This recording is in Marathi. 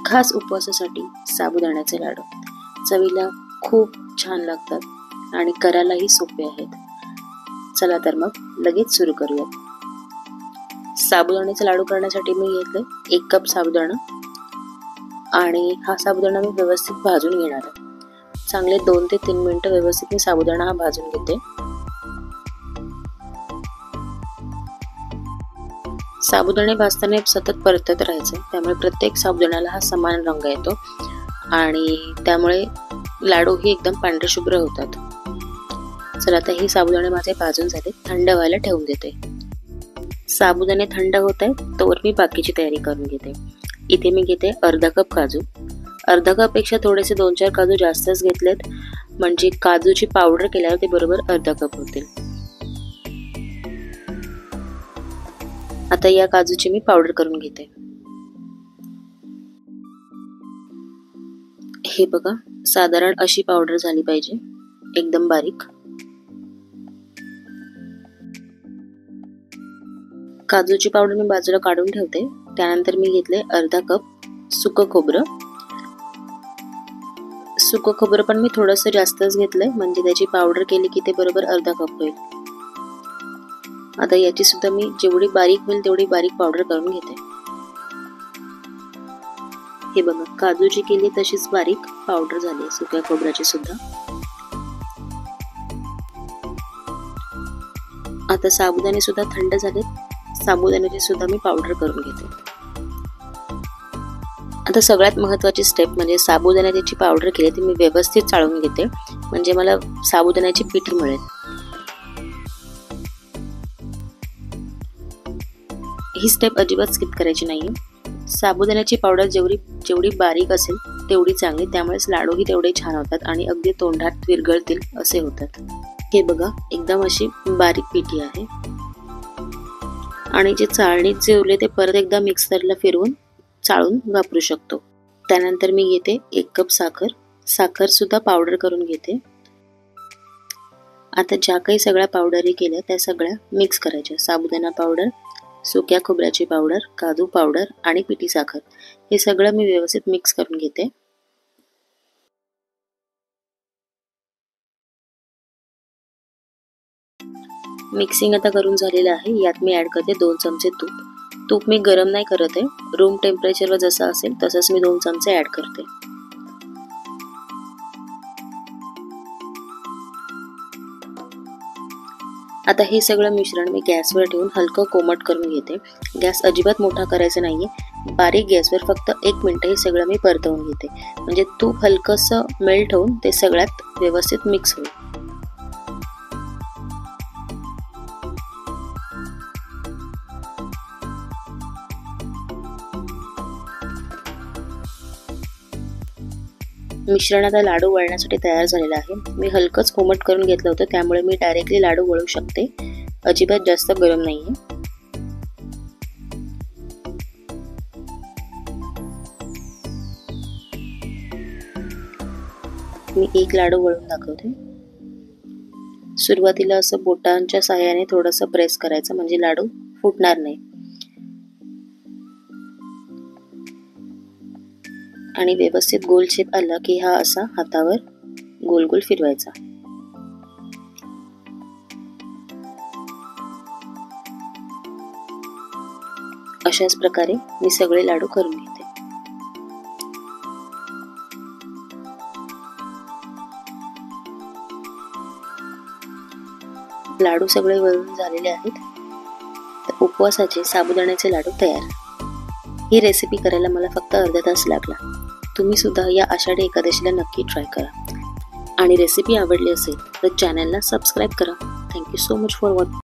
खास उपवासासाठी साबुदाण्याचे लाडू चवीला खूप छान लागतात आणि करायलाही सोपे आहेत। चला तर मग लगेच सुरू करूयात। साबुदाण्याचे लाडू करण्यासाठी मी घेतले 1 कप साबुदाणा आणि हा साबुदाणा मी व्यवस्थित भाजून घेणार आहे। चांगले 2 ते 3 मिनिटं व्यवस्थित मी साबुदाणा हा भाजून घेते। साबुदाणे भाजताना सतत परतत राहायचे, त्यामुळे प्रत्येक साबुदाण्याला हा समान रंग येतो आणि त्यामुळे लाडू ही एकदम पांढरे शुभ्र होतात। चला आता हे साबुदाणे माझे भाजून झाले, थंड व्हायला ठेवून देते। साबुदाणे थंड होत आहेत तोवर मी बाकीची तयारी करून घेते। इथे मी घेते अर्धा कप काजू। अर्धा कप पेक्षा थोडेसे 2-4 काजू जास्तच घेतलेत, म्हणजे काजूची पावडर केल्यावर ते बरोबर अर्धा कप होतील। आता या काजूची मी पावडर करून घेते। हे बघा, साधारण अशी पावडर झाली पाहिजे, एकदम बारीक। काजूची पावडर मी बाजूला काढून ठेवते। त्यानंतर मी घेतले अर्धा कप सुकं खोबरं। सुकं खोबरं पण मी थोडंसं जास्तच घेतलंय, म्हणजे त्याची पावडर केली की ते बरोबर अर्धा कप होईल। आता याची सुद्धा मी जेवढी बारीक होईल तेवढी बारीक पावडर करून घेते। हे बघा, काजूची केली तशीच बारीक पावडर झाली सुक्या खोबऱ्याची सुद्धा। आता साबुदाणे सुद्धा थंड झाले, साबुदाण्याची सुद्धा मी पावडर करून घेते। आता सगळ्यात महत्त्वाची स्टेप म्हणजे साबुदाण्याची पावडर केली ती मी व्यवस्थित चाळून घेते, म्हणजे मला साबुदाण्याची पिठी मिळेल। ही स्टेप अजिबात स्किप करायची नाहीये। साबुदाण्याची पावडर जेवढी बारीक असेल तेवढी चांगली, त्यामुळेच लाडूही तेवढे छान होतात आणि अगदी तोंडात विरघळतील असे होतात। हे बघा, एकदम अशी बारीक पिठी आहे आणि जे चाळणीत जे उरले ते परत एकदा मिक्सरला फिरवून चाळून वापरू शकतो। त्यानंतर मी घेते 1 कप साखर। साखर सुद्धा पावडर करून घेते। आता ज्या काही सगळ्या पावडरी केल्या त्या सगळ्या मिक्स करायच्या। साबुदाणा पावडर, सुक्या खोबऱ्याची पावडर, काजू पावडर आणि पिठी साखर हे सगळं मी व्यवस्थित मिक्स करून घेते। मिक्सिंग आता करून झालेलं आहे। यात मी ऍड करते 2 चमचे तूप। तूप मी गरम नाही करत आहे, रूम टेम्परेचरवर जसं असेल तसंच मी 2 चमचे ऍड करते। आता हे सगळं मिश्रण मी गॅसवर ठेवून हलकं कोमट करून घेते। गॅस अजिबात मोठा करायचा नाहीये, बारीक गॅसवर फक्त 1 मिनिट हे सगळं मी परतवून घेते, म्हणजे तूप हलकंसं मेल्ट होऊन ते सगळ्यात व्यवस्थित मिक्स होईल। मिश्रण आता लाडू वळण्यासाठी तयार झालेलं आहे। मी हलकंच कोमट करून घेतलं होतं, त्यामुळे मी डायरेक्टली लाडू वळू शकते, अजिबात जास्त गरम नाहीये। मी एक लाडू वळून दाखवते। सुरुवातीला असं बोटांच्या सहाय्याने थोडंसं प्रेस करायचं, म्हणजे लाडू फुटणार नाही आणि व्यवस्थित गोल शेप आला की हा असा हातावर गोल गोल फिरवायचा। अशाच प्रकारे मी सगळे लाडू करून घेते। लाडू सगळे वळून झालेले आहेत, तर उपवासाचे साबुदाण्याचे लाडू तयार। ही रेसिपी करायला मला फक्त अर्धा तास लागला। तुम्ही सुद्धा या आषाढी एकादशीला नक्की ट्राय करा आणि रेसिपी आवडली असेल तर चॅनलला सबस्क्राईब करा। Thank you so much for watching.